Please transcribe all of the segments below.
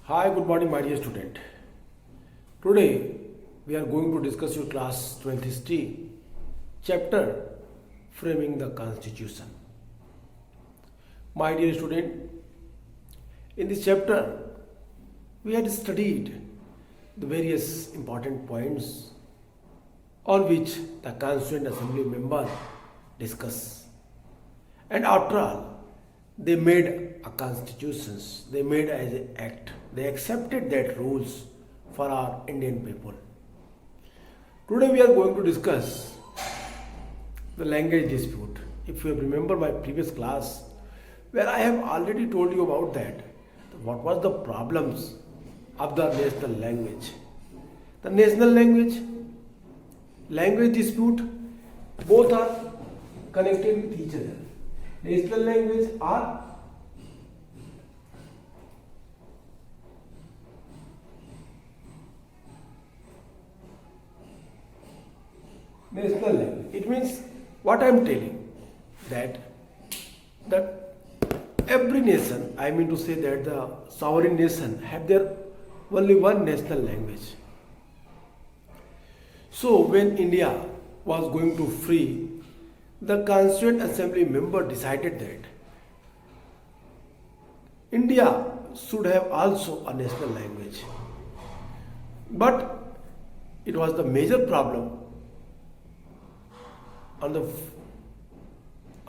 Hi, good morning, my dear student. Today we are going to discuss your class 12th history chapter Framing the Constitution. My dear student, in this chapter we had studied the various important points on which the Constituent Assembly member discuss. And after all, they made a constitutions, they made as an act, they accepted that rules for our Indian people. Today we are going to discuss the language dispute. If you remember my previous class, where I have already told you about that, what was the problems of the national language. The national language dispute, both are connected with each other. National language are national language. It means what I am telling, that every nation, I mean to say that the sovereign nation have their only one national language. So when India was going to free, the Constituent Assembly member decided that India should have also a national language. But it was the major problem on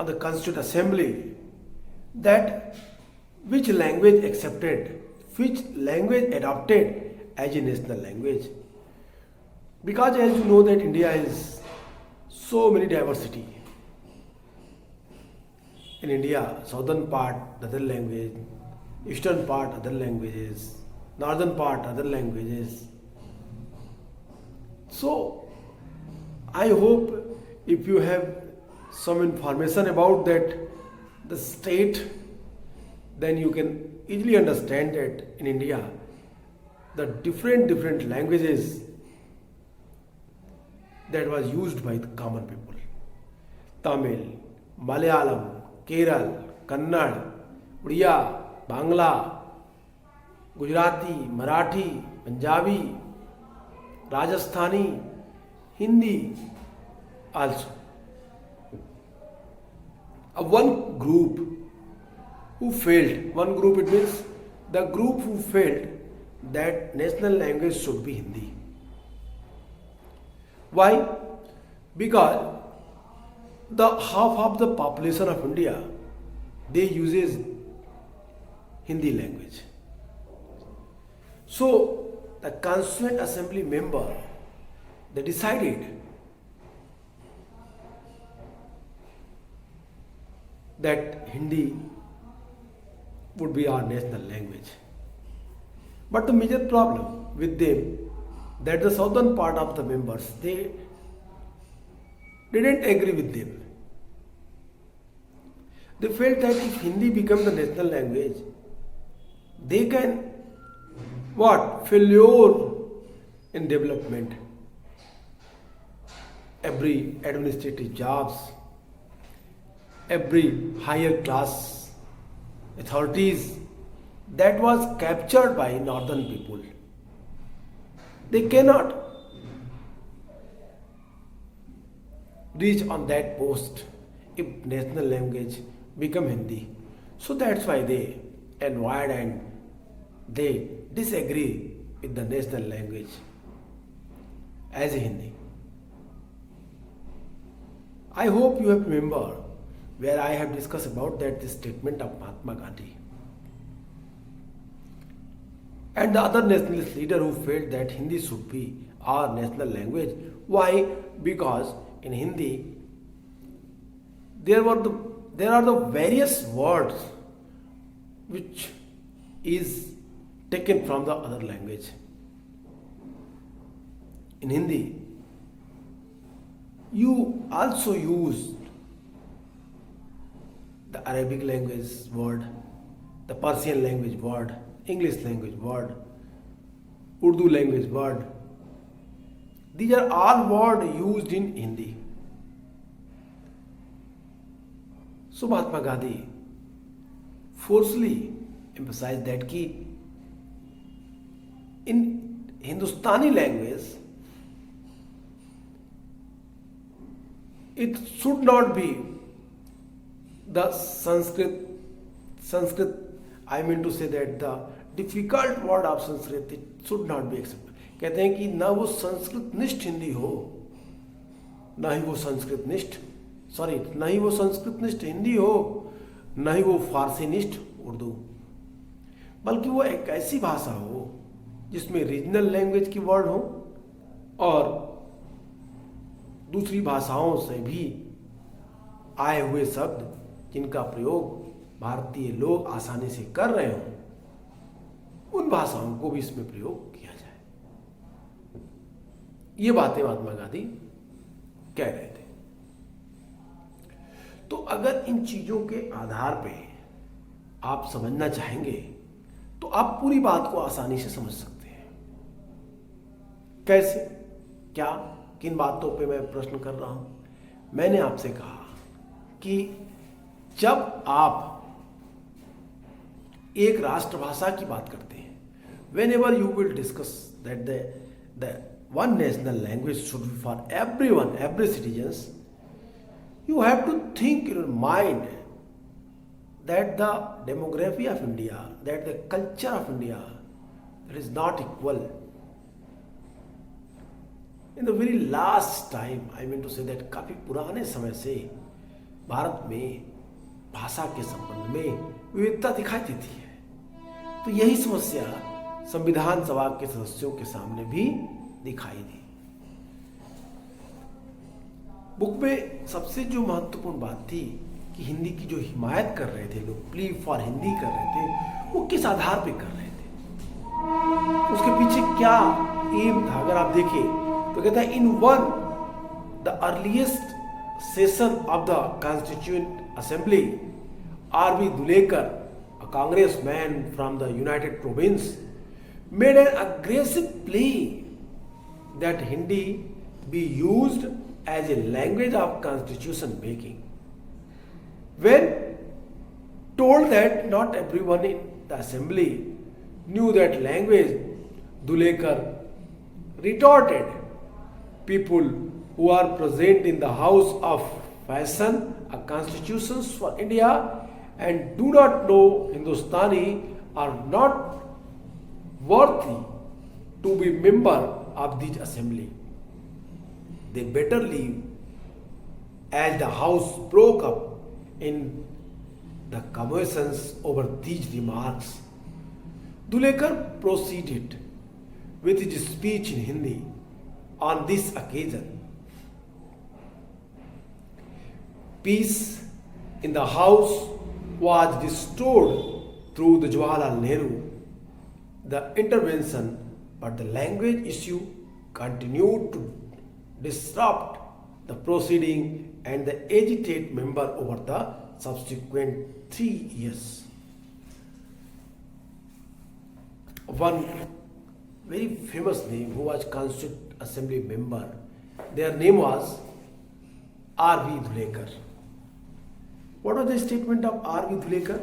the Constituent Assembly that which language accepted, which language adopted as a national language. Because as you know that India is so many diversity. In India, southern part other language, eastern part other languages, northern part other languages. So I hope if you have some information about that the state, then you can easily understand that in India the different languages that was used by the common people. Tamil, Malayalam, Kerala, Kannada, Udiya, Bangla, Gujarati, Marathi, Punjabi, Rajasthani, Hindi also. One group who failed, one group, it means the group who failed that national language should be Hindi. Why? Because the half of the population of India, they uses Hindi language. So the Constituent Assembly member, they decided that Hindi would be our national language. But the major problem with them, that the southern part of the members, they didn't agree with them. They felt that if Hindi becomes the national language, they can failure in development. Every administrative jobs, every higher class authorities that was captured by northern people. They cannot reach on that post if national language become Hindi. So that's why they envied and they disagree with the national language as Hindi. I hope you have remember where I have discussed about that this statement of Mahatma Gandhi and the other nationalist leader who felt that Hindi should be our national language. Why? Because in Hindi there are the various words which is taken from the other language. In Hindi, you also use the Arabic language word, the Persian language word, English language word, Urdu language word. These are all words used in Hindi. So Mahatma Gandhi forcefully emphasized that key in Hindustani language, it should not be the Sanskrit, I mean to say that the difficult word of Sanskrit, it should not be accepted. कहते हैं कि ना वो संस्कृत निष्ठ हिंदी हो, ना ही वो संस्कृत निष्ठ हिंदी हो, ना ही वो फारसी निष्ठ उर्दू, बल्कि वो एक ऐसी भाषा हो जिसमें रीजनल लैंग्वेज की वर्ड हो और दूसरी भाषाओं से भी आए हुए शब्द जिनका प्रयोग भारतीय लोग आसानी से कर रहे हों, उन भाषाओं को भी इसमें प्रयोग किया जाए। ये बातें महात्मा गांधी कह रहे थे। तो अगर इन चीजों के आधार पे आप समझना चाहेंगे तो आप पूरी बात को आसानी से समझ सकते हैं। कैसे, क्या, किन बातों पे मैं प्रश्न कर रहा हूं? मैंने आपसे कहा कि जब आप एक राष्ट्रभाषा की बात करते हैं, whenever you will discuss that the one national language should be for everyone, every citizens, you have to think in your mind that the demography of India, that the culture of India, that is not equal. In the very last time, I mean to say that काफी पुराने समय से भारत में भाषा के संबंध में विविधता दिखाई देती है। तो यही समस्या संविधान सभा के सदस्यों के सामने भी दिखाई दी। बुक में सबसे जो महत्वपूर्ण बात थी कि हिंदी की जो हिमायत कर रहे थे लोग, प्ली फॉर हिंदी कर रहे थे, वो किस आधार पे कर रहे थे, उसके पीछे क्या एम था? अगर आप देखें तो कहता है in one the earliest session of the constituent assembly, R.V. Dhulekar, a congressman from the United Province, made an aggressive plea that Hindi be used as a language of constitution making. When told that not everyone in the assembly knew that language, Dhulekar retorted, people who are present in the house of fashion a constitutions for India and do not know Hindustani are not worthy to be member of this assembly. They better leave. As the house broke up in the commotions over these remarks, Dhulekar proceeded with his speech in Hindi on this occasion. Peace in the house was restored through the Jawaharlal Nehru, the intervention, but the language issue continued to disrupt the proceeding and the agitate member over the subsequent 3 years. One very famous name who was Constituent Assembly member, their name was R.V. Dhulekar. What was the statement of R.V. Dhulekar?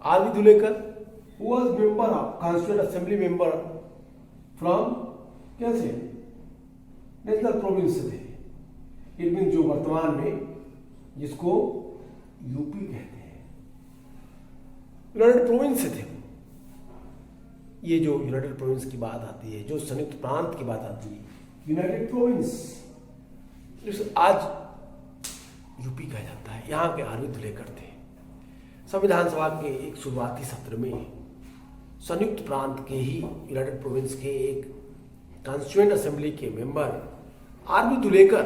R.V. Dhulekar, who was member of Constituent Assembly member from कैसे national province से थे। It mean जो वर्तमान में जिसको UP कहते हैं, United province से थे। ये जो यूनाइटेड प्रोविंस की बात आती है, जो संयुक्त प्रांत की बात आती है, यूनाइटेड प्रोविंस जिसे आज यूपी कहा जाता है, यहाँ के आर.वी. धुलेकर थे। संविधान सभा के एक शुरुआती सत्र में संयुक्त प्रांत के ही यूनाइटेड प्रोविंस के एक कॉन्स्टिट्यूएंट असेंबली के मेंबर R.V. धुलेकर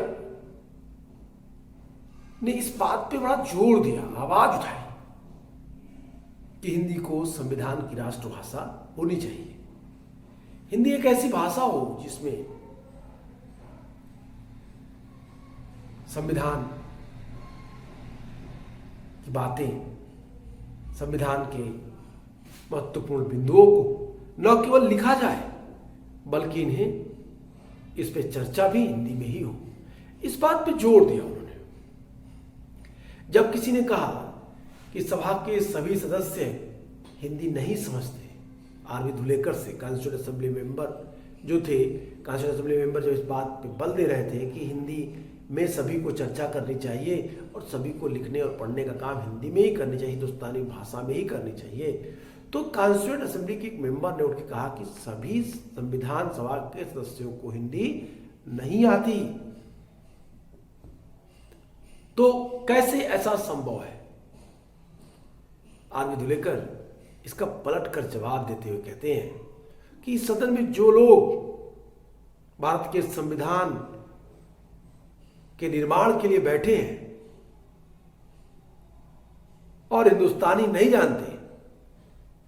ने इस बात पे बड़ा जोर दिया, आवाज उठाई कि हिंदी को संविधान की राष्ट्रभाषा होनी चाहिए। हिंदी एक ऐसी भाषा हो जिसमें संविधान की बातें, संविधान के महत्वपूर्ण बिंदुओं को न केवल लिखा जाए बल्कि इन्हें इस पे चर्चा भी हिंदी में ही हो। इस बात पे जोर दिया उन्होंने। जब किसी ने कहा कि सभा के सभी सदस्य हिंदी नहीं समझते, आरवी धुलेकर से कॉन्स्टिट्यूंट असेंबली मेंबर जो थे, कॉन्स्टिट्यूंट असेंबली मेंबर जो इस बात पे बल दे रहे थे कि हिंदी में सभी को चर्चा करनी चाहिए और सभी को लिखने और पढ़ने का काम हिंदी में ही करनी चाहिए, हिंदुस्तानी भाषा में ही करनी चाहिए, तो कॉन्स्टिट्यूंट असेंबली के एक मेंबर ने उठ के कहा कि सभी संविधान सभा के सदस्यों को हिंदी नहीं आती, तो कैसे ऐसा संभव है। आरवी धुलेकर इसका पलट कर जवाब देते हुए कहते हैं कि सदन में जो लोग भारत के संविधान के निर्माण के लिए बैठे हैं और हिंदुस्तानी नहीं जानते,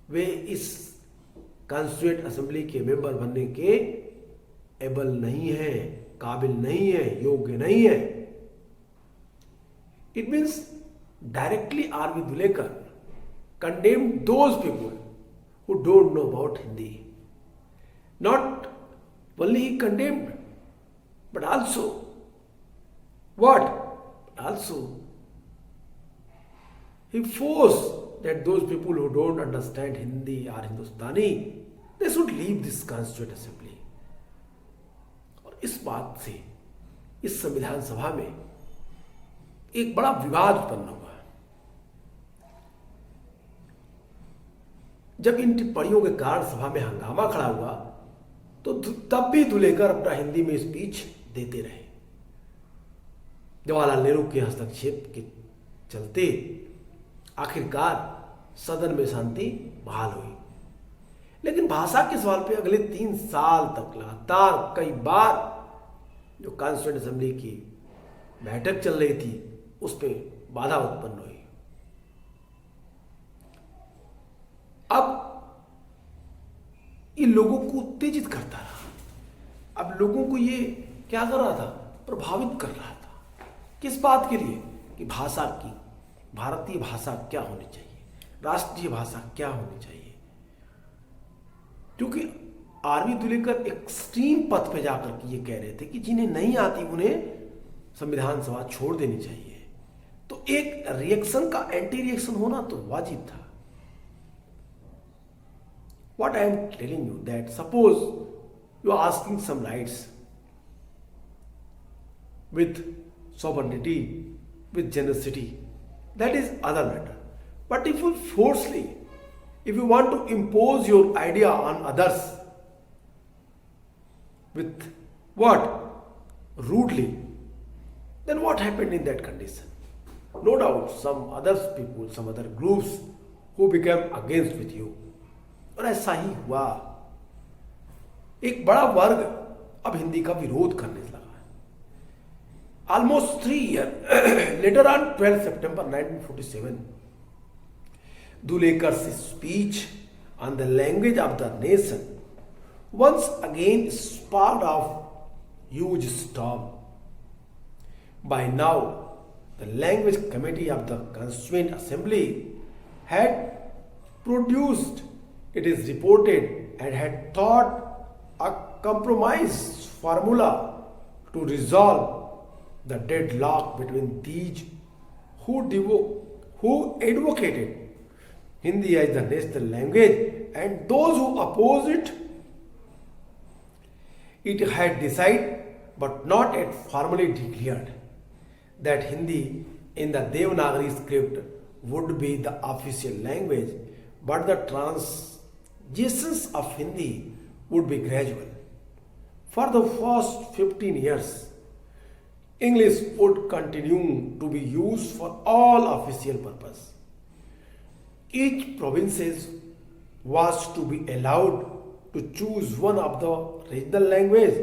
वे इस कॉन्स्टिट्यूएंट असेंबली के मेंबर बनने के एबल नहीं है, काबिल नहीं है, योग्य नहीं है। It means directly RV Dhulekar condemned those people who don't know about Hindi. Not only he condemned, but also what? Also he forced that those people who don't understand Hindi or Hindustani, they should leave this Constituent Assembly. और इस बात से इस संविधान सभा में एक बड़ा विवाद उत्पन्न हुआ। जब इन टिप्पणियों के कारण सभा में हंगामा खड़ा हुआ तो तब भी धुलेकर अपना हिंदी में स्पीच देते रहे। जवाहरलाल नेहरू के हस्तक्षेप के चलते आखिरकार सदन में शांति बहाल हुई, लेकिन भाषा के सवाल पे अगले 3 साल तक लगातार कई बार जो कॉन्स्टिट्यूएंट असेंबली की बैठक चल रही थी उस पर बाधा उत्पन्न हुई। अब ये लोगों को उत्तेजित करता रहा। अब लोगों को ये क्या कर रहा था? प्रभावित कर रहा था। किस बात के लिए? कि भाषा की, भारतीय भाषा क्या होनी चाहिए, राष्ट्रीय भाषा क्या होनी चाहिए। क्योंकि आरवी धुलेकर एक्सट्रीम पथ पे जाकर के ये कह रहे थे कि जिन्हें नहीं आती उन्हें संविधान सभा छोड़ देनी चाहिए। तो एक रिएक्शन का एंटी रिएक्शन होना तो वाजिब था। What I am telling you that suppose you are asking some rights with sovereignty, with generosity, that is other matter. But if you forcefully, if you want to impose your idea on others with what? Rudely, then what happened in that condition? No doubt some other people, some other groups who became against with you. और ऐसा ही हुआ। एक बड़ा वर्ग अब हिंदी का विरोध करने लगा। Almost 3 years later on 12 September 1947, Dhulekar speech on the language of the nation once again sparked off huge storm. By now, the language committee of the Constituent Assembly had produced, it is reported, and had thought a compromise formula to resolve the deadlock between these who advocated Hindi as the national language and those who oppose it. It had decided, but not yet formally declared, that Hindi in the Devanagari script would be the official language, but the transitions of Hindi would be gradual. For the first 15 years, English would continue to be used for all official purpose. Each province was to be allowed to choose one of the regional language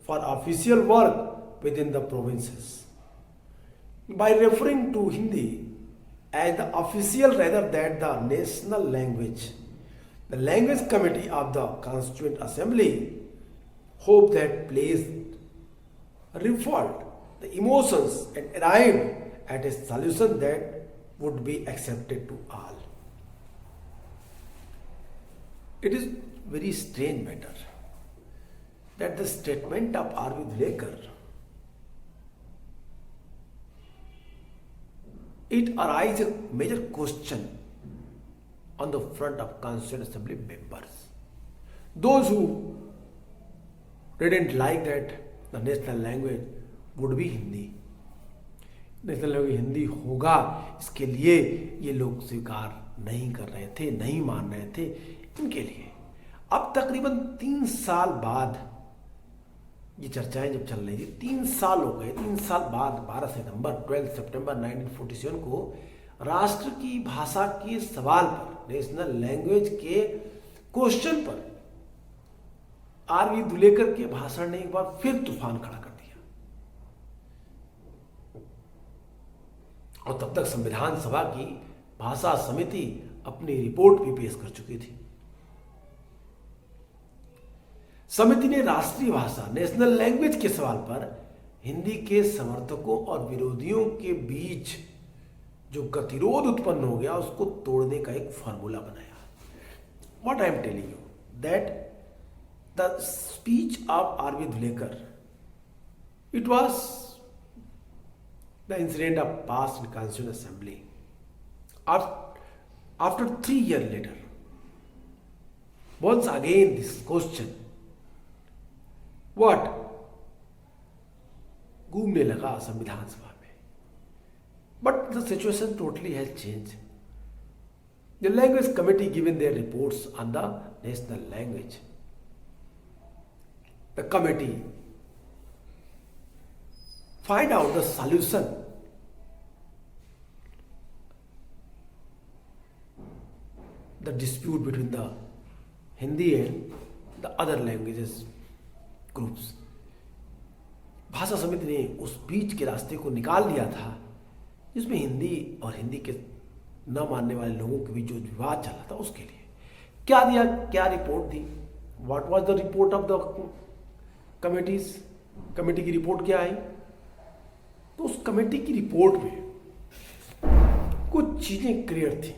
for official work within the provinces. By referring to Hindi as the official rather than the national language, the language committee of the Constituent Assembly hoped that placed revolved the emotions and arrived at a solution that would be accepted to all. It is very strange matter that the statement of R.V. Dhulekar it arises a major question on the front of Constituent Assembly members. Those who didn't like that the national language would be Hindi. National language Hindi होगा, इसके लिए ये लोग स्वीकार नहीं कर रहे थे, नहीं मान रहे थे। इनके लिए अब तकरीबन 3 साल बाद ये चर्चाएं जब चल रही थी, 3 साल हो गए। 3 साल बाद 12 सितंबर 1947 को राष्ट्र की भाषा के सवाल पर, नेशनल लैंग्वेज के क्वेश्चन पर आरवी दुलेकर के भाषण ने एक बार फिर तूफान खड़ा कर दिया। और तब तक संविधान सभा की भाषा समिति अपनी रिपोर्ट भी पेश कर चुकी थी। समिति ने राष्ट्रीय भाषा, नेशनल लैंग्वेज के सवाल पर हिंदी के समर्थकों और विरोधियों के बीच जो गतिरोध उत्पन्न हो गया, उसको तोड़ने का एक फॉर्मूला बनाया। What I am telling you that the speech of RV Dhulekar, it was the incident of passed in Constituent Assembly. After 3 years later, once again this question, what? घूमने लगा संविधान सभा में. But the situation totally has changed. The language committee given their reports on the national language. The committee find out the solution. The dispute between the Hindi and the other languages groups. भाषा समिति ने उस बीच के रास्ते को निकाल दिया था, जिसमें हिंदी और हिंदी के न मानने वाले लोगों के बीच जो विवाद चल रहा था, उसके लिए क्या दिया, क्या report the. What was the report of the committee की रिपोर्ट क्या आई? तो उस कमेटी की रिपोर्ट में कुछ चीजें क्लियर थी।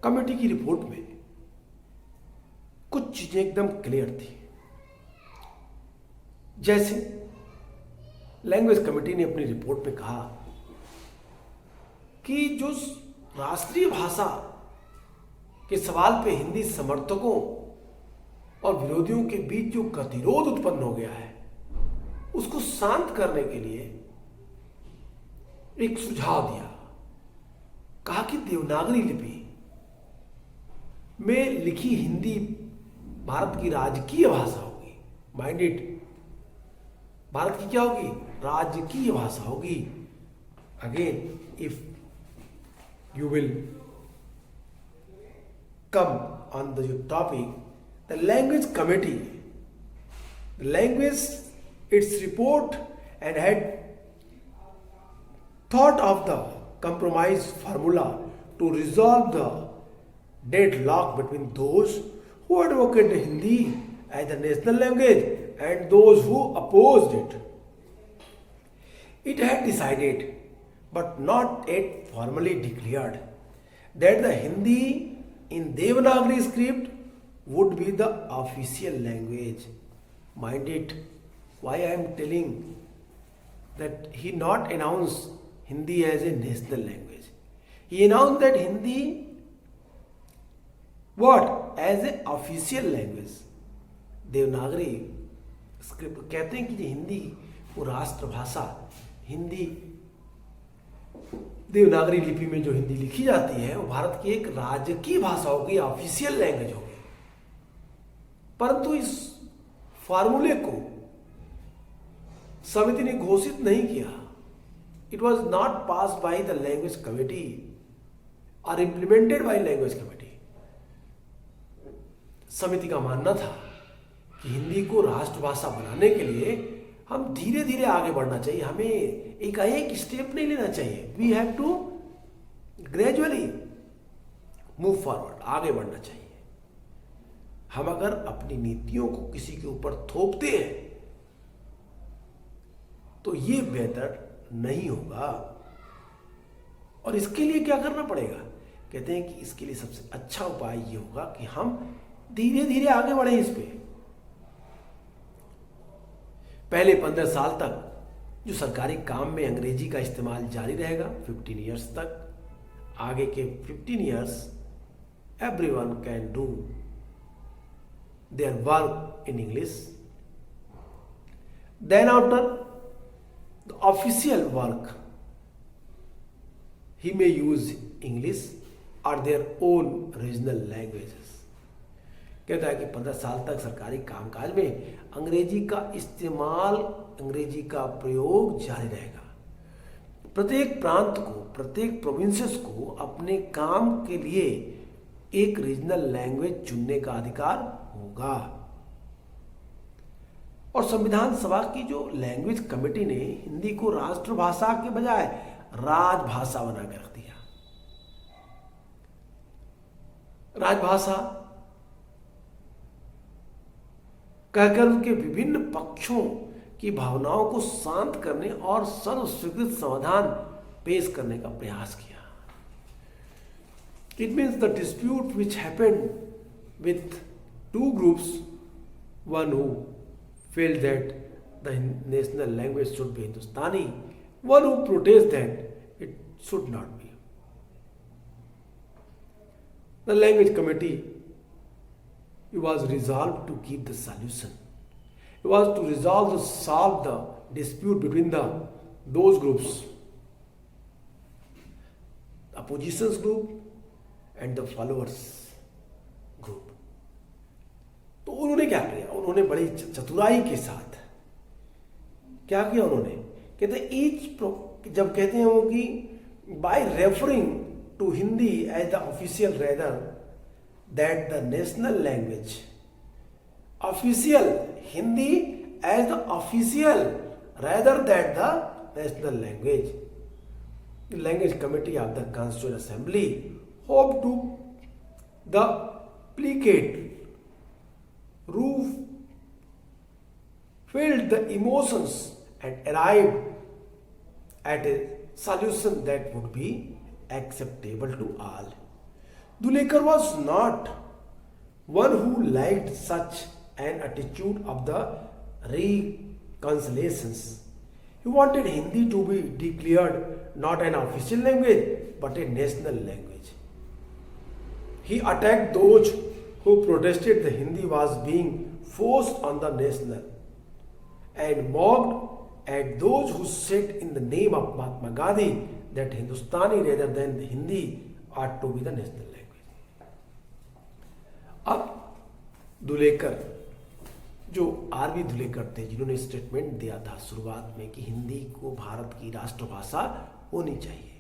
कमेटी की रिपोर्ट में कुछ चीजें एकदम क्लियर थी। जैसे लैंग्वेज कमेटी ने अपनी रिपोर्ट में कहा कि जो राष्ट्रीय भाषा के सवाल पे हिंदी समर्थकों और विरोधियों के बीच जो गतिरोध उत्पन्न हो गया है, उसको शांत करने के लिए एक सुझाव दिया। कहा कि देवनागरी लिपि में लिखी हिंदी भारत की राजकीय भाषा होगी। माइंड इट, भारत की क्या होगी? राजकीय भाषा होगी। Again, if you will come on the topic, the language committee, language its report and had thought of the compromise formula to resolve the deadlock between those who advocate Hindi as the national language and those who opposed it. It had decided, but not yet formally declared, that the Hindi in Devanagari script would be the official language. Mind it. Why I am telling that he not announced Hindi as a national language. He announced that Hindi, what? As a official language. Devanagari script कहते हैं कि हिंदी वो राष्ट्रभाषा, हिंदी देवनागरी लिपि में जो हिंदी लिखी जाती है वो भारत की एक राजकीय भाषा होगी, ऑफिशियल लैंग्वेज होगी। परंतु इस फार्मूले को समिति ने घोषित नहीं किया। It was not pass by the language committee और इम्प्लीमेंटेड बाय लैंग्वेज कमेटी। समिति का मानना था कि हिंदी को राष्ट्रभाषा बनाने के लिए हम धीरे धीरे आगे बढ़ना चाहिए, हमें एक स्टेप नहीं लेना चाहिए। We have to gradually move forward, आगे बढ़ना चाहिए। हम अगर अपनी नीतियों को किसी के ऊपर थोपते हैं तो ये बेहतर नहीं होगा। और इसके लिए क्या करना पड़ेगा? कहते हैं कि इसके लिए सबसे अच्छा उपाय ये होगा कि हम धीरे धीरे आगे बढ़ें इस पे। पहले 15 साल तक जो सरकारी काम में अंग्रेजी का इस्तेमाल जारी रहेगा 15 ईयर्स तक। आगे के 15 years everyone can do their work in English. Then after the official work he may use English or their own regional languages। कहता है कि 15 साल तक सरकारी कामकाज में अंग्रेजी का इस्तेमाल, अंग्रेजी का प्रयोग जारी रहेगा। प्रत्येक प्रांत को, प्रत्येक प्रोविंसेस को अपने काम के लिए एक रीजनल लैंग्वेज चुनने का अधिकार होगा। और संविधान सभा की जो लैंग्वेज कमेटी ने हिंदी को राष्ट्रभाषा के बजाय राजभाषा बना के रख दिया। राजभाषा कहकर उनके विभिन्न पक्षों की भावनाओं को शांत करने और सर्व स्वीकृत समाधान पेश करने का प्रयास किया। It means the dispute which happened with two groups, one who failed that the national language should be Hindustani, one who protests that it should not be। The language committee, it was resolved to keep the solution. It was to solve the dispute between those groups, the opposition group and the followers group। तो उन्होंने क्या किया? उन्होंने बड़ी चतुराई के साथ क्या किया? उन्होंने कहते जब कहते हैं वो कि by referring to Hindi as the official rather that the national language, official Hindi as the official rather that the national language, language committee of the constituent assembly hope to the replicate roof filled the emotions and arrived at a solution that would be acceptable to all। Dulekar was not one who liked such an attitude of the reconciliations। He wanted Hindi to be declared not an official language but a national language। He attacked those who protested the Hindi was being forced on the national and mocked at those who said in the name of Mahatma Gandhi that Hindustani rather than the Hindi ought to be the national language। अब दुलेकर, जो RV दुलेकर थे, जिन्होंने statement दिया था शुरुआत में कि हिंदी को भारत की राष्ट्रभाषा होनी चाहिए,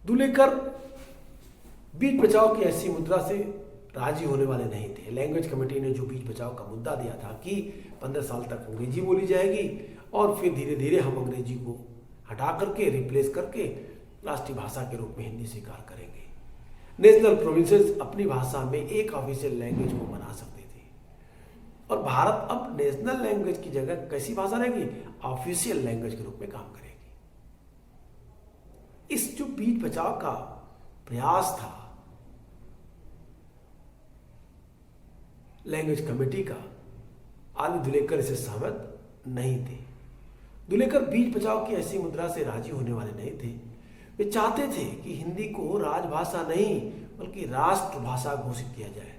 दुलेकर बीच बचाव की ऐसी मुद्रा से राजी होने वाले नहीं थे। लैंग्वेज कमेटी ने जो बीच बचाव का मुद्दा दिया था कि 15 साल तक अंग्रेजी बोली जाएगी और फिर धीरे धीरे हम अंग्रेजी को हटा करके रिप्लेस करके राष्ट्रीय भाषा के रूप में हिंदी स्वीकार करेंगे। नेशनल प्रोविंसेस अपनी भाषा में एक ऑफिशियल लैंग्वेज को बना सकते थे और भारत अब नेशनल लैंग्वेज की जगह कैसी भाषा रहेगी? ऑफिशियल लैंग्वेज के रूप में काम करेगी। इस जो बीच बचाव का प्रयास था लैंग्वेज कमेटी का, आरवी दुलेकर इसे सहमत नहीं थे। दुलेकर बीच बचाव की ऐसी मुद्रा से राजी होने वाले नहीं थे। वे चाहते थे कि हिंदी को राजभाषा नहीं बल्कि राष्ट्रभाषा घोषित किया जाए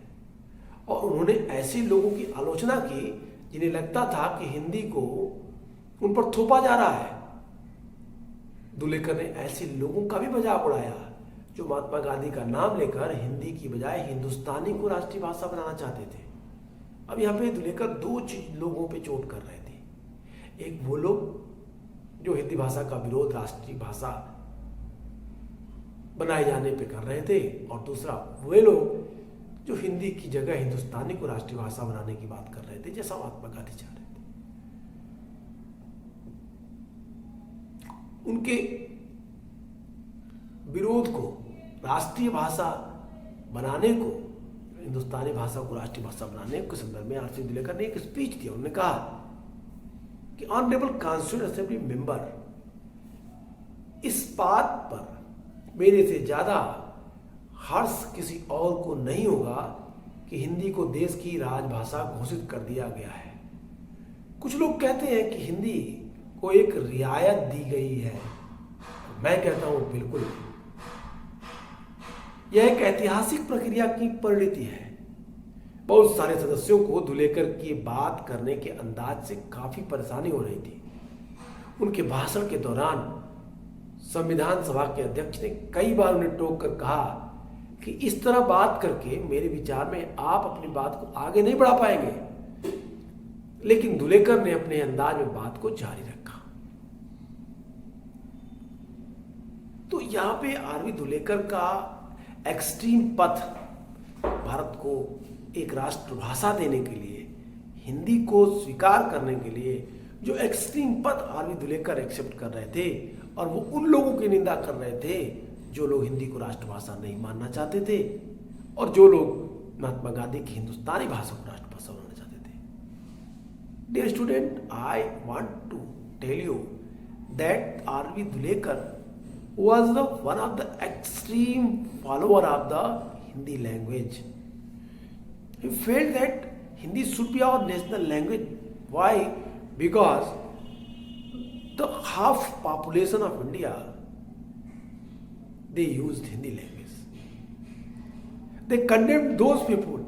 और उन्होंने ऐसे लोगों की आलोचना की जिन्हें लगता था कि हिंदी को उन पर थोपा जा रहा है। दुलेकर ने ऐसे लोगों का भी मजाक उड़ाया जो महात्मा गांधी का नाम लेकर हिंदी की बजाय हिंदुस्तानी को राष्ट्रीय भाषा बनाना चाहते थे। अब यहाँ पे दुलेकर दो लोगों पे चोट कर रहे थे। एक वो लोग जो हिंदी भाषा का विरोध राष्ट्रीय भाषा बनाए जाने पे कर रहे थे और दूसरा वे लोग जो हिंदी की जगह हिंदुस्तानी को राष्ट्रीय भाषा बनाने की बात कर रहे थे, जैसा महात्मा गांधी चाह रहे थे। उनके विरोध को, राष्ट्रीय भाषा बनाने को, हिंदुस्तानी भाषा को राष्ट्रीय भाषा बनाने के संदर्भ में आरसी दुलेकर ने एक स्पीच दिया। उन्होंने कहा कि ऑनरेबल कॉन्स्टिट्यूएंट असेंबली मेंबर, इस बात पर मेरे से ज्यादा हर्ष किसी और को नहीं होगा कि हिंदी को देश की राजभाषा घोषित कर दिया गया है। कुछ लोग कहते हैं कि हिंदी को एक रियायत दी गई है? मैं कहता हूं बिल्कुल नहीं। यह एक ऐतिहासिक प्रक्रिया की परिणति है। बहुत सारे सदस्यों को धुलेकर की बात करने के अंदाज से काफी परेशानी हो रही थी। उनके भाषण के दौरान संविधान सभा के अध्यक्ष ने कई बार उन्हें टोक कर कहा कि इस तरह बात करके मेरे विचार में आप अपनी बात को आगे नहीं बढ़ा पाएंगे। लेकिन धुलेकर ने अपने अंदाज में बात को जारी रखा। तो यहां पे आरवी धुलेकर का एक्सट्रीम पथ, भारत को एक राष्ट्रभाषा देने के लिए, हिंदी को स्वीकार करने के लिए जो एक्सट्रीम पथ आरवी धुलेकर एक्सेप्ट कर रहे थे, और वो उन लोगों की निंदा कर रहे थे जो लोग हिंदी को राष्ट्रभाषा नहीं मानना चाहते थे, और जो लोग महात्मा गांधी की हिंदुस्तानी भाषा को राष्ट्रभाषा बनाना चाहते थे। Dear student, I want to tell you that RV Dhulekar was one of the extreme follower of the Hindi language. He felt that Hindi should be our national language. Why? Because the half population of India, they used Hindi language. They condemned those people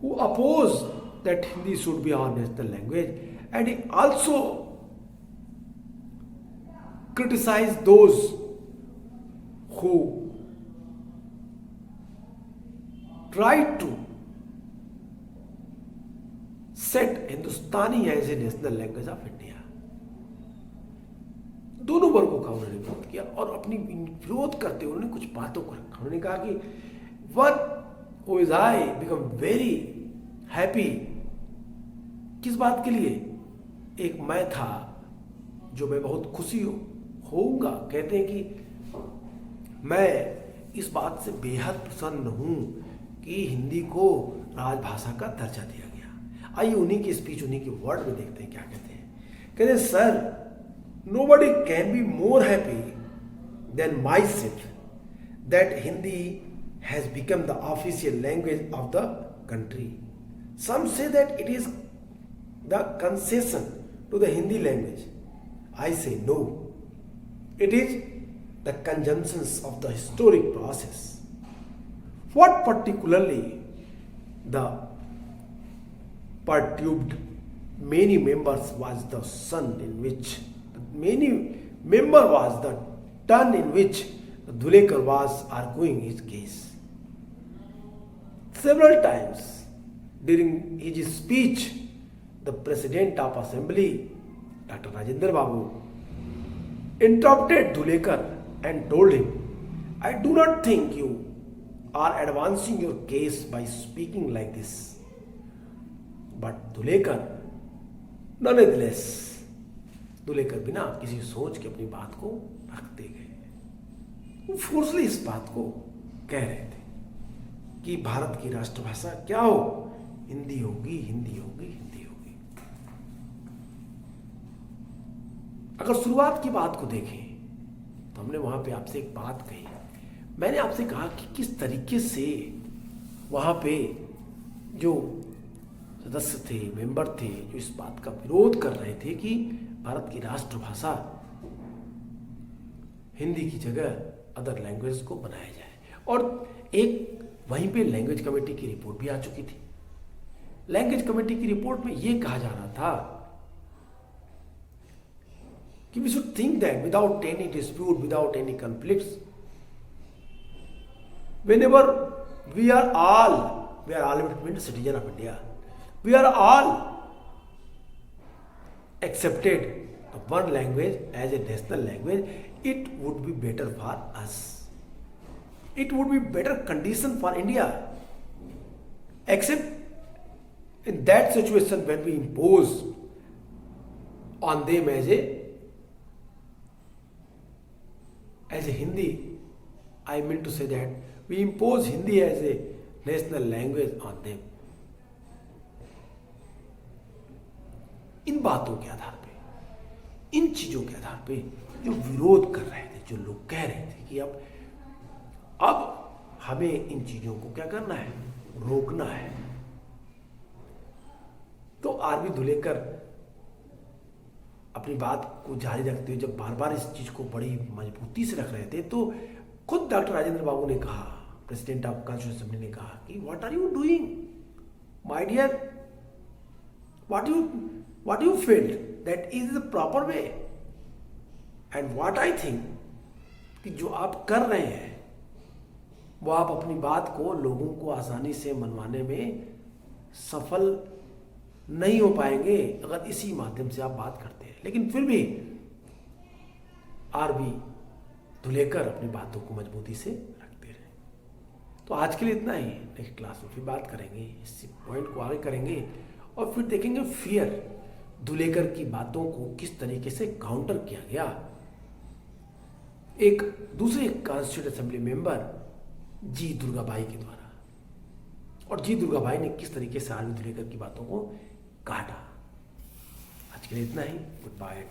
who oppose that Hindi should be our national language, and he also criticized those who tried to set Hindustani as a national language of India. दोनों वर्गों का उन्होंने विरोध किया, और अपनी विरोध करते हुए उन्होंने कुछ बातों को रखा। उन्होंने कहा कि one who is I become very happy. किस बात के लिए? एक मैं था जो मैं बहुत खुशी होऊंगा। कहते हैं कि मैं इस बात से बेहद प्रसन्न हूं कि हिंदी को राजभाषा का दर्जा दिया गया। आइए उन्हीं की स्पीच, उन्हीं के वर्ड में देखते हैं क्या कहते हैं। कहते हैं, sir, nobody can be more happy than myself that Hindi has become the official language of the country. Some say that it is the concession to the Hindi language. I say no. It is the conjunctions of the historic process. What particularly the perturbed many members was the turn in which Dhulekar was arguing his case. Several times during his speech, the President of Assembly, Dr. Rajendra Babu, interrupted Dhulekar and told him, I do not think you are advancing your case by speaking like this. But Dhulekar, nonetheless, Dhulekar बिना किसी सोच के अपनी बात को रखते गए। वो फोर्सली इस बात को कह रहे थे कि भारत की राष्ट्रभाषा क्या हो? हिंदी होगी, हिंदी होगी, हिंदी होगी। अगर शुरुआत की बात को देखें तो हमने वहां पे आपसे एक बात कही। मैंने आपसे कहा कि किस तरीके से वहां पे जो सदस्य थे, मेंबर थे, जो इस बात का विरोध कर रहे थे कि भारत की राष्ट्रभाषा हिंदी की जगह अदर लैंग्वेज को बनाया जाए। और एक वहीं पे लैंग्वेज कमेटी की रिपोर्ट भी आ चुकी थी। लैंग्वेज कमेटी की रिपोर्ट में यह कहा जा रहा था कि we should think that without any dispute, without any conflicts, whenever we are all citizen of India, we are all accepted the one language as a national language, it would be better for us. It would be better condition for India. Except in that situation when we impose on them as a Hindi, I mean to say that we impose Hindi as a national language on them. इन बातों के आधार पे, इन चीजों के आधार पे जो विरोध कर रहे थे, जो लोग कह रहे थे कि अब हमें इन चीजों को क्या करना है? रोकना है। तो आरवी धुलेकर अपनी बात को जारी रखते हुए जब बार बार इस चीज़ को बड़ी मजबूती से रख रहे थे, तो खुद डॉक्टर राजेंद्र बाबू ने कहा, प्रेसिडेंट ऑफ कॉन्स्टिट्यूशन असेंबली ने कहा कि what are you doing my dear, what you feel that is the proper way, and what I think कि जो आप कर रहे हैं वो आप अपनी बात को लोगों को आसानी से मनवाने में सफल नहीं हो पाएंगे अगर इसी माध्यम से आप बात करते हैं। लेकिन फिर भी आरबी धुलेकर अपनी बातों को मजबूती से रखते रहे। तो आज के लिए इतना ही, नेक्स्ट क्लास में फिर बात करेंगे, इस पॉइंट को आगे करेंगे और फिर देखेंगे फियर धुलेकर की बातों को किस तरीके से काउंटर किया गया एक दूसरे कॉन्स्टिट्यूंट असेंबली मेंबर जी दुर्गाबाई के द्वारा, और जी दुर्गाबाई ने किस तरीके से आरबी धुलेकर की बातों को काटा। आज के लिए इतना ही, गुड बाय।